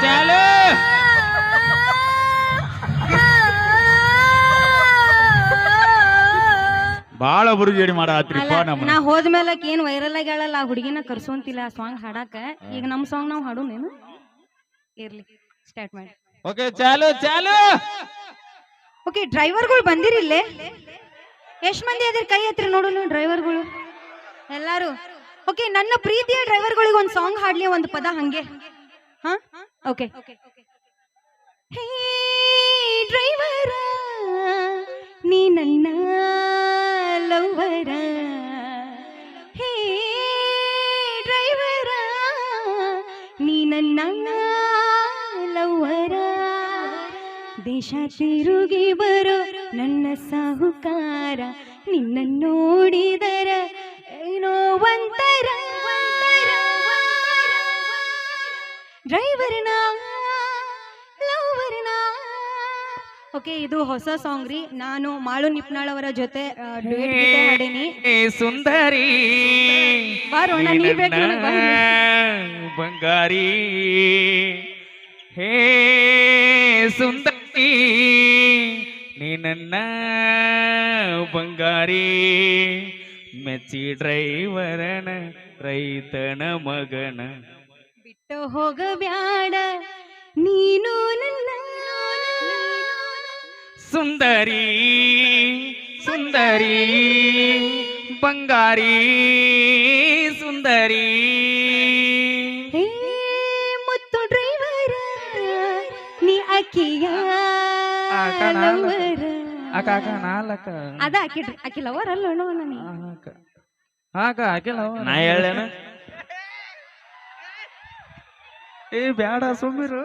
ಚಾಲು ಬಾಳ ಬುರುಗೇಡಿ ಮಾಡಾತ್ರಿಪ್ಪ ನಮ್ಮ ನಾ ಹೋದ್ಮೇಲೆ ಏನ್ ವೈರಲ್ ಆಗಿ ಹೇಳಲ್ಲ ಹುಡುಗಿನ ಕರ್ಸೋಂತಿಲ್ಲ ಸಾಂಗ್ ಹಾಡಾಕ ಈಗ ನಮ್ ಸಾಂಗ್ ನಾವ್ ಹಾಡು ನೀನು ಇರ್ಲಿ ಸ್ಟಾರ್ಟ್ ಮಾಡಿ ಓಕೆ ಚಾಲು ಚಾಲು ಓಕೆ ಡ್ರೈವರ್ಗಳು ಬಂದಿರಿಲ್ಲೇ ಎಷ್ಟ್ ಮಂದಿ ಅದ್ರ ಕೈ ಹತ್ರ ನೋಡೋಣ ಡ್ರೈವರ್ಗಳು ಎಲ್ಲಾರು ಓಕೆ ನನ್ನ ಪ್ರೀತಿಯ ಡ್ರೈವರ್ಗಳಿಗೆ ಒಂದ್ ಸಾಂಗ್ ಹಾಡ್ಲಿ ಒಂದು ಪದ ಹಂಗೆ ಹಾ ಓಕೆ ಹೇ ಡ್ರೈವರ ನೀ ನನ್ನ ಲವ್ವರ ಹೇ ಡ್ರೈವರ ನೀ ನನ್ನ ಲವ್ವರ ದೇಶ ತಿರುಗಿ ಬರೋ ನನ್ನ ಸಾಹುಕಾರ ನಿನ್ನ ನೋಡಿದರ ಏನೋ ಒಂತರ ಡ್ರೈವರ್ನ ಲವ್ವರ್ನ ಓಕೆ ಇದು ಹೊಸ ಸಾಂಗ್ ರೀ ನಾನು ಮಾಳು ನಿಪ್ನಾಳ್ ಅವರ ಜೊತೆ ಡ್ಯುಯೆಟ್ ಗೀತೆ ಹಾಡೇನಿ ಸುಂದರಿ ಬಾರೋಣ ನೀ ಬೇಕು ನನಗೆ ಬಾ ಬಂಗಾರಿ ಹೇ ಸುಂದರಿ ನೀ ನನ್ನ ಬಂಗಾರಿ ಮೆಚ್ಚಿ ಡ್ರೈವರನ ರೈತನ ಮಗನ ಬಿಟ್ಟು ಹೋಗಬ್ಯಾಡ ನೀನು ನನ್ನ ಸುಂದರಿ ಸುಂದರಿ ಬಂಗಾರಿ ಸುಂದರಿ ಹೇ ಮುತ್ತು ಡ್ರೈವರ ನೀ ಅಕ್ಕಿಯ ಲವ್ವರ ಅಕ್ಕ ಅಕ್ಕ ನಾಲ್ಕ ಅದ ಅಕ್ಕಿ ಲವರ್ ಅಲ್ಲ ನನಗೆ ಅಕ್ಕ ಅಕ್ಕಿಲ್ಲ ನಾ ಹೇಳೇನ ಏ ಬ್ಯಾಡ ಸುಮ್ಮಿರು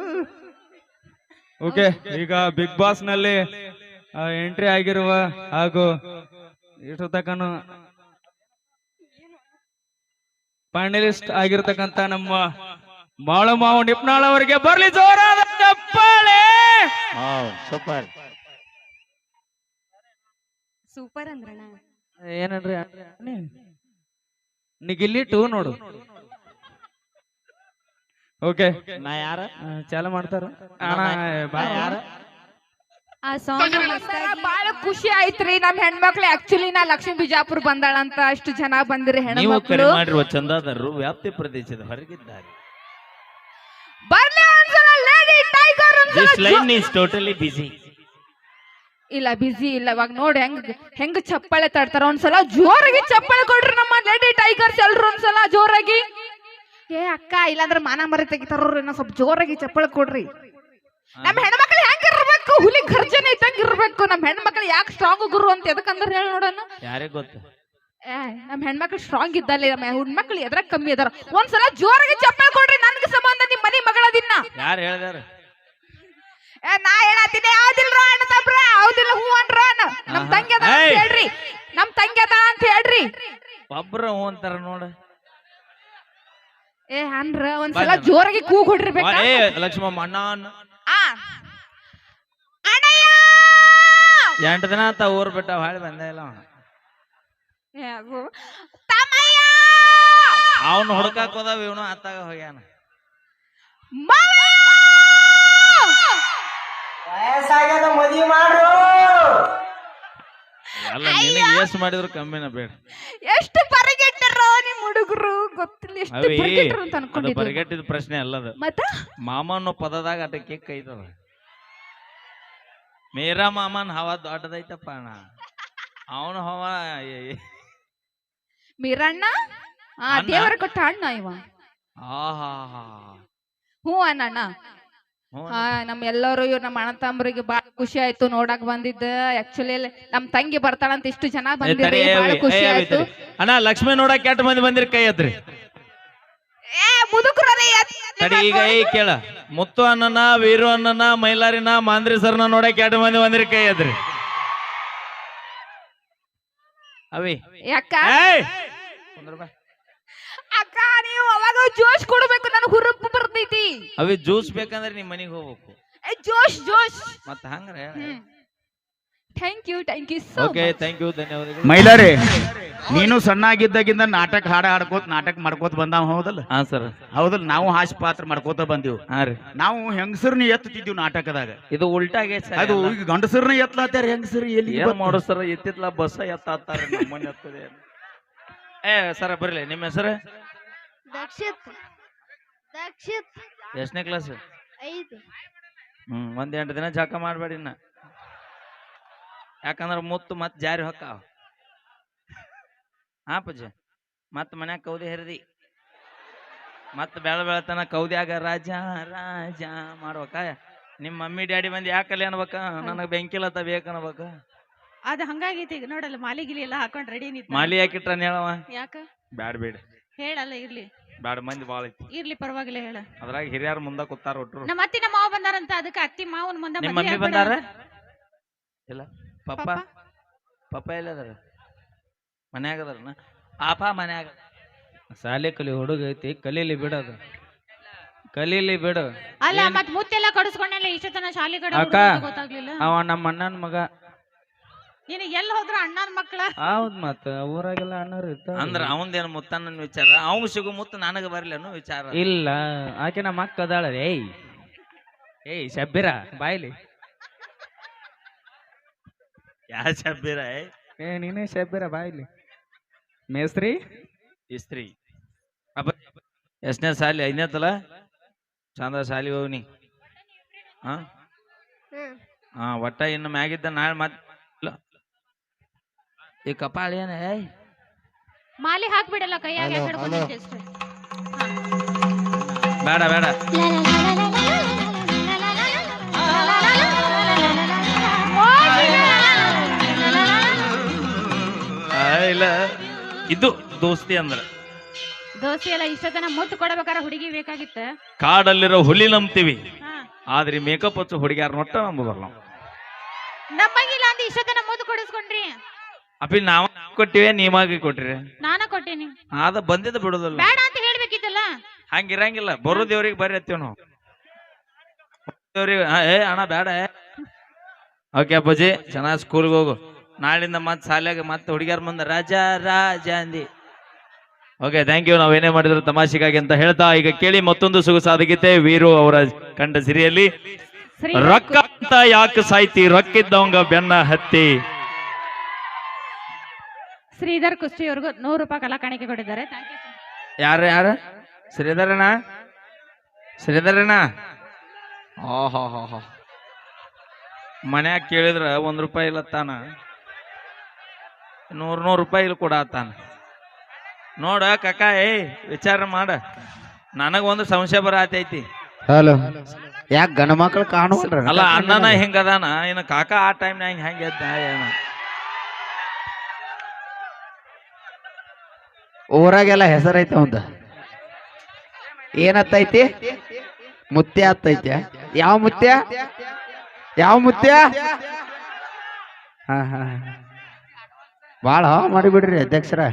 ಓಕೆ ಈಗ ಬಿಗ್ ಬಾಸ್ ನಲ್ಲಿ ಎಂಟ್ರಿ ಆಗಿರುವ ಹಾಗೂ ಇಷ್ಟು ತಕನು ಫೈನಲಿಸ್ಟ್ ಆಗಿರ್ತಕ್ಕಂತ ನಮ್ಮ ಮಾಳು ಮಾವು ನಿಪ್ನಾಳ್ ಅವರಿಗೆ ಬರ್ಲಿ ಜೋರಾದ ಚಪ್ಪಾಳೆ ಸೂಪರ್ ಸೂಪರ್ ಅಂದ್ರಣ ಏನನ್ರಿ ನಿಗಿಲ್ಲಿ ಟೂ ನೋಡು ಓಕೆ ನಾ ಯಾರ ಚಾಲು ಮಾಡ್ತಾರ ಯಾರ ಆ ಸಾಂಗ್ ಬಾಳ ಖುಷಿ ಆಯ್ತ್ರಿ ನಮ್ ಹೆಣ್ಮಕ್ಳು ಆಕ್ಚುಲಿ ನಾ ಲಕ್ಷ್ಮೀ ಬಿಜಾಪುರ್ ಬಂದಾಳ ಅಂತ ಅಷ್ಟು ಜನ ಬಂದಿರಿ ಹೆಣ್ಮಕ್ಳು ಮಾಡಿರುವ ಚಂದಾದಾರರು ವ್ಯಾಪ್ತಿ ಪ್ರದೇಶದ ಹೊರಗಿದ್ದಾರೆ ಬರ್ಲಿ ಒಂದ್ಸಲ lady tiger this line is totally busy ಇಲ್ಲ ಬಿಸಿ ಇಲ್ಲ ಇವಾಗ ನೋಡಿ ಹೆಂಗ್ ಚಪ್ಪಾಳೆ ತಡ್ತಾರ ಒಂದ್ಸಲ ಜೋರಾಗಿ ಚಪ್ಪಾಳೆ ಕೊಡ್ರಿ ನಮ್ಮ ಲೇಡಿ ಟೈಗರ್ಸ್ ಎಲ್ರು ಒಂದ್ಸಲ ಜೋರಾಗಿ ಏ ಅಕ್ಕ ಇಲ್ಲಾಂದ್ರೆ ಮಾನ ಮರಿ ತೆಗಿತಾರ ಸ್ವಲ್ಪ ಜೋರಾಗಿ ಚಪ್ಪಾಳೆ ಕೊಡ್ರಿ ನಮ್ ಹೆಣ್ಮಕ್ಳು ಹೆಂಗಿರ್ಬೇಕು ಹುಲಿ ಗರ್ಜನೆ ಇದ್ದಂಗ ಇರ್ಬೇಕು ನಮ್ ಹೆಣ್ಮಕ್ಳು ಯಾಕೆ ಸ್ಟ್ರಾಂಗ್ ಗುರು ಅಂತ ಎದಕ್ಕಂದ್ರೆ ಹೇಳಿ ನೋಡೋಣ ಯಾರಿಗೆ ಗೊತ್ತು ನಮ್ ಹೆಣ್ಮಕ್ಳು ಸ್ಟ್ರಾಂಗ್ ಇದ್ದಲ್ಲ ನಮ್ಮ ಹೆಣ್ಮಕ್ಳು ಎದ್ರ ಕಮ್ಮಿ ಅದಾರ ಒಂದ್ಸಲ ಜೋರಾಗಿ ಚಪ್ಪಾಳೆ ಕೊಡ್ರಿ ನನ್ಗೆ ಸಂಬಂಧ ನಿಮ್ ಮನಿ ಮಗಳದಿನ್ನ ಯಾರು ಹೇಳಿದಾರ ನಾ ಹೇಳತ್ತೀನಿ ಯಾವ್ದಿಲ್ರ ಅಣ್ಣ ತಬ್ರ ಹೌದಿಲ್ಲ ಹೂ ಅನ್ರ ನಮ್ ತಂಗಿ ಅದ ಅಂತ ಹೇಳ್ರಿ ನಮ್ ತಂಗಿ ಅದ ಅಂತ ಹೇಳ್ರಿ ಒಬ್ರ ಹೂ ಅಂತಾರ ನೋಡ ಏ ಅನ್ರ ಒಂದ್ಸಲ ಜೋರಾಗಿ ಕೂಗ್ ಹೊಡ್ರಿಬೇಕ ಲಕ್ಷ್ಮಮ್ಮ ಅಣ್ಣ ಅಣ್ಣಯ್ಯ 8 ದಿನ ಆತ ಊರ್ ಬಿಟ್ಟ ಹಾಳಿ ಬಂದೇ ಇಲ್ಲ ತಮ್ಮಯ್ಯ ಅವನು ಹುಡುಕಾಕ್ ಹೋದಾವ ಇವನು ಆತಾಗ ಹೋಗ್ಯಾನ ವಯಸ್ಸಾಗ್ಯದ ಮದುವೆ ಮಾಡ್ರು ಎಲ್ಲ ನಿನಗೆ ಏಸ್ ಮಾಡಿದ್ರು ಕಮ್ಮಿನ ಬೇಡ ಎಷ್ಟು ಪರಿಗೆಟ್ಟರು ನಿಮ್ ಹುಡುಗರು ಗೊತ್ತಿಲ್ಲ ಎಷ್ಟು ಪರಿಗೆಟ್ಟರು ಅಂತ ಅನ್ಕೊಂಡಿದ್ರು ಪರಿಗೆಟ್ಟಿದ ಪ್ರಶ್ನೆ ಅಲ್ಲದ ಮತ್ತ ಮಾಮ ಅನ್ನೋ ಪದದಾಗ ಅಟಕ್ಕೆ ಕೈತದ ಮೇರಾ ಮಾಮನ್ ಹವಾ ದೊಡ್ಡದೈತಪ್ಪ ಅಣ್ಣ ಅವನು ಹವಾ ಮೀರಣ್ಣ ದೇವರ ಕೊಟ್ಟ ಅಣ್ಣ ಇವ ಹ್ಞೂ ಅಣ್ಣ ನಮ್ ಎಲ್ಲರೂ ನಮ್ಮ ಅಣ್ಣ ತಮ್ಮರಿಗೆ ಬಾಳ ಖುಷಿ ಆಯ್ತು ನೋಡಕ್ ಬಂದಿದ್ದ ಆಕ್ಚುಲಿ ನಮ್ ತಂಗಿ ಬರ್ತಾಳಂತ ಇಷ್ಟು ಜನ ಬಂದಿದ್ರಿ ಬಾಳ ಖುಷಿ ಆಯ್ತು ಅಣ್ಣ ಲಕ್ಷ್ಮಿ ನೋಡಕ್ ಕೆಟ್ಟ ಮಂದಿ ಬಂದಿರಿ ಕೈ ಎತ್ರಿ ತಡಿ ಈಗ ಕೇಳ ಮುತ್ತು ಅಣ್ಣನ ವೀರು ಅಣ್ಣನ ಮೈಲಾರಿನ ಮಾಂದ್ರಿ ಸರ್ನ ನೋಡಕ್ ಕೆಟ್ಟ ಮಂದಿ ಬಂದಿರಿ ಕೈ ಎತ್ರಿ ಅವಿ ಯಾಕ ಅಕ್ಕ ನೀವು ಅವಾಗ ಜೋಶ್ ಕೊಡ್ಬೇಕು ನನಗೆ ಹುರುಪು ಬರ್ತೈತಿ ಅವಿ ಜ್ಯೂಸ್ ಬೇಕಂದ್ರೆ ನಿಮ್ ಮನಿಗೆ ಹೋಗ್ಬೇಕು ಜೋಶ್ ಜೋಶ್ ಮತ್ತ ಹಂಗ್ರೆ thank you so okay thank you ಧನ್ಯವಾದಗಳು. ಮೈಲಾರಿ ನೀನು ಸಣ್ಣಾಗಿದ್ದಾಗಿಂದ ನಾಟಕ ಹಾಡ್ಕೋತ ನಾಟಕ ಮಾಡ್ಕೋತ ಬಂದಾವ ಹೌದಲ್ಲ? ಹಾ ಸರ್. ಹೌದಲ್ಲ, ನಾವು ಹಾಸ್ಯ ಪಾತ್ರ ಮಾಡ್ಕೋತ ಬಂದಿವ್. ಹಾ ರೀ. ನಾವು ಹೆಂಗಸರ್ನ ಎತ್ತುತ್ತಿದ್ದೀವಿ ನಾಟಕದಾಗ. ಇದು ಉಲ್ಟಾ ಆಗೈತೆ ಸರ್. ಅದು ಈಗ ಗಂಡಸರ್ನ ಎತ್ತಲಾತಾರ, ಹೆಂಗಸರ್ ಎಲ್ಲಿ ಏನ್ ಮಾಡೋ ಸರ್? ಎತ್ತಿತ್ಲ ಬಸ್ಸ ಎತ್ತಾತಾರೆ ನಮ್ಮನ್ನ ಎತ್ತದೆ. ಸರ ಬರ್ಲಿ. ನಿಮ್ಮ ಹೆಸರು? ದಕ್ಷಿತ್ ಎಷ್ಟನೇ ಕ್ಲಾಸ್? 5. ಒಂದ್ 8 ದಿನ ಜಾಕ ಮಾಡ್ಬೇಡಿ ಇನ್ನ, ಯಾಕಂದ್ರ ಮುತ್ತು ಮತ್ ಜಾರಿ ಹೊಕ್ಕಾವ. ಹಾ ಪೂಜೆ ಮತ್ ಮನ್ಯಾಗ ಕೌದಿ ಹೆರದಿ ಮತ್ ಬೆಳತನ ಕೌದ್ಯಾಗ ರಾಜ ರಾಜ ಮಾಡ್ಬೇಕ. ನಿಮ್ಮ ಮಮ್ಮಿ ಡ್ಯಾಡಿ ಬಂದು ಯಾಕಲ್ಲಿ ಅನ್ಬೇಕ? ನನಗ್ ಬೆಂಕಿಲತ್ತ ಬೇಕನ್ಬೇಕ. ಅದ ಹಂಗಾಗೈತಿ ಈಗ ನೋಡಲ್ಲ, ಮಾಲಿ ಗಿಲಿ ಎಲ್ಲ ಹಾಕೊಂಡ್ ರೆಡಿ ನಿಂತ. ಮಾಲಿ ಯಾಕಿಟ್ರ ಹೇಳವ? ಯಾಕ ಬ್ಯಾಡ ಬೇಡ ಹೇಳಲ್ಲ, ಇರ್ಲಿ ಬ್ಯಾಡ, ಮಂದಿ ಬಾಳ ಐತಿ. ಇರ್ಲಿ ಪರವಾಗಿಲ್ಲ ಹೇಳ. ಅದ್ರಾಗ ಹಿರಿಯರ್ ಮುಂದ ಕೂತಾರ ಒಟ್ರು. ನಮ್ಮ ಅತ್ತಿ ನಮ್ಮ ಮಾವ ಬಂದಾರಂತ, ಅದಕ್ಕೆ ಅತ್ತಿ ಮಾವನ ಮುಂದೆ ನಿಮ್ಮ ಮದ್ವೆ ಮಮ್ಮಿ ಆಗ್ಬಿಡ ಬಂದಾರ? ಅಂತ. ಇಲ್ಲ ಪಪ್ಪ ಪಪ್ಪ? ಪಪ್ಪ ಎಲ್ಲದಾರ? ಮನ್ಯಾಗ ಅದಾರನ? ಪಾಪ ಮನ್ಯಾಗ. ಶಾಲೆ ಕಲಿ ಹುಡುಗ ಐತಿ, ಕಲೀಲಿ ಬಿಡೋದು, ಕಲೀಲಿ ಬಿಡು. ಅಲ್ಲ ಮತ್ ಮುತ್ತೆಲ್ಲ ಕಡಿಸ್ಕೊಂಡಲ್ಲ ಇಷ್ಟತನ ಶಾಲೆ ಕಡೆ ಅಕ್ಕ, ಹುಡ್ಗ ಅಂತ ಗೊತ್ತಾಗ್ಲಿಲ್ಲ. ಅವ ನಮ್ಮ ಅಣ್ಣನ ಮಗ. ನೀನು ಎಲ್ಲಿ ಹೋದ್ರ ಅಣ್ಣನ ಮಕ್ಕಳ? ಹೌದ್ ಮತ್ತ ಊರಾಗೆಲ್ಲ ಅಣ್ಣರು ಇರ್ತಾರ. ಅಂದ್ರ ಅವಂದೇನು ಮುತ್ತಣ್ಣನ ವಿಚಾರ, ಅವ್ ಸಿಗು ಮುತ್ತ ನನಗ ಬರ್ಲಿ ಅನ್ನೋ ವಿಚಾರ ಇಲ್ಲ. ಆಕೆ ನಮ್ಮ ಅಕ್ಕ ಅದಾಳ. ಏಯ್ ಶಬ್ಬೀರ ಬಾಯ್ಲಿ. ಯಾ ಶಬ್ಬೀರ? ನೀನೇ ಶಬ್ಬೀರ ಬಾಯ್ಲಿ. ಮೇಸ್ತ್ರಿ ಇಸ್ತ್ರಿ. ಅಪ್ಪ ಎಷ್ಟನೇ ಸಾಲಿ? 5ನೇ ತಲ ಚಂದ ಸಾಲಿ ಹೋಗ್ನಿ. ಹಾ ಒಟ್ಟ ಇನ್ನು ಮ್ಯಾಗಿದ್ದ ನಾಳೆ ಮತ್ ಈ ಕಪಾಳ ಏನ? ಮಾಲಿ ಹಾಕ್ಬಿಡಲ್ಲ ಕೈಯಾಗ ಹಿಡ್ಕೊಂಡಿದ್ದೆ ಅಷ್ಟೇ. ಬೇಡ ಬೇಡ. ಇಲ್ಲ ಇದು ದೋಸ್ತಿ ಅಂದ್ರ. ದೋಸೆ ಎಲ್ಲ ಇಷ್ಟತನ ಮುತ್ತು ಕೊಡಬೇಕಾರ ಹುಡುಗಿ ಬೇಕಾಗಿತ್ತ. ಕಾಡಲ್ಲಿರೋ ಹುಲಿ ನಂಬ್ತೀವಿ, ಹಾ ಆದ್ರೆ ಮೇಕಪ್ ಹಚ್ಚು ಹುಡುಗಿಯಾರ ನೊಟ್ಟ ನಂಬುದಲ್ಲ. ನಮ್ಮಂಗಿಲ್ಲ ಅಂತ ಇಷ್ಟತನ ಮುತ್ತು ಕೊಡಿಸ್ಕೊಂಡ್ರಿ. ಅಪ್ಪಿ ನಾವ ಕೊಟ್ಟಿವೆ, ನೀವಾಗಿ ಕೊಟ್ರಿ. ನಾನ ಕೊಟ್ಟೇನಿ. ಅದ ಬಂದಿದ್ದ ಬಿಡುದಲ್ಲ. ಬೇಡ ಅಂತ ಹೇಳ್ಬೇಕಿತ್ತಲ್ಲ. ಹಂಗಿರಂಗಿಲ್ಲ, ಬರೋ ದೇವ್ರಿಗೆ ಬರ್ರಿ ಹತ್ತೀವಿ ನಾವು. ದೇವ್ರಿಗೆ ಅಣ್ಣ ಬೇಡ. ಓಕೆ ಅಪ್ಪಾಜಿ, ಚೆನ್ನಾಗಿ ಸ್ಕೂಲ್ಗೆ ಹೋಗು. ನಾಳಿಂದ ಮತ್ ಶಾಲೆಗೆ ಮತ್ತೆ ಹುಡುಗಿಯರ ಮುಂದೆ ರಾಜ ರಾಜ ಅಂದಿ. Okay thank you. ನಾವೇನೇ ಮಾಡಿದ್ರು ತಮಾಷೆಗಾಗಿ ಅಂತ ಹೇಳ್ತಾ ಈಗ ಕೇಳಿ ಮತ್ತೊಂದು ಸೊಗಸಾದ ಗೀತೆ ವೀರು ಅವರ ಕಂಡ ಸಿರಿಯಲ್ಲಿ. ರೊಕ್ಕ ಅಂತ ಯಾಕೆ ಸಾಯ್ತಿ, ರೊಕ್ಕಿದ್ದವಂಗ ಬೆನ್ನ ಹತ್ತಿ. ಶ್ರೀಧರ್ ಕುಸ್ತಿ ಅವ್ರಿಗೂ 100 ರೂಪಾಯಿ ಕಲಾ ಕಾಣಿಕೆ ಕೊಟ್ಟಿದ್ದಾರೆ. ಯಾರ ಶ್ರೀಧರಣ್ಣ? ಶ್ರೀಧರಣ್ಣ ಓಹೋ ಮನ್ಯಾಗ ಕೇಳಿದ್ರ 1 ರೂಪಾಯಿ ಇಲ್ಲ ತಾನ, 100 ರೂಪಾಯಿ ಇಲ್ಲಿ ಕೊಡತಾನ. ನೋಡ ಕಾಕ, ವಿಚಾರ ಮಾಡ. ನನಗೊಂದು ಸಂಶಯ ಬರತೈತಿ. ಹಲೋ, ಯಾಕೆ ಗಂಡ ಮಕ್ಳು ಕಾಣುವಲ್ರ? ಅಲ್ಲ ಅಣ್ಣನ ಹಿಂಗದಾನ, ಇನ್ನು ಕಾಕ ಆ ಟೈಮ್ನಾಗ ಹೆಂಗ ಎದ್ದ ಏನ? ಊರಾಗೆಲ್ಲ ಹೆಸರೈತೆ ಅವಂದ. ಏನತ್ತೈತಿ? ಮುತ್ಯ ಹತ್ತೈತೆ. ಯಾವ ಮುತ್ಯ? ಯಾವ ಮುತ್ಯ? ಹಾ ಭಾಳ ಮಾಡಿಬಿಡ್ರಿ ಅಧ್ಯಕ್ಷರ.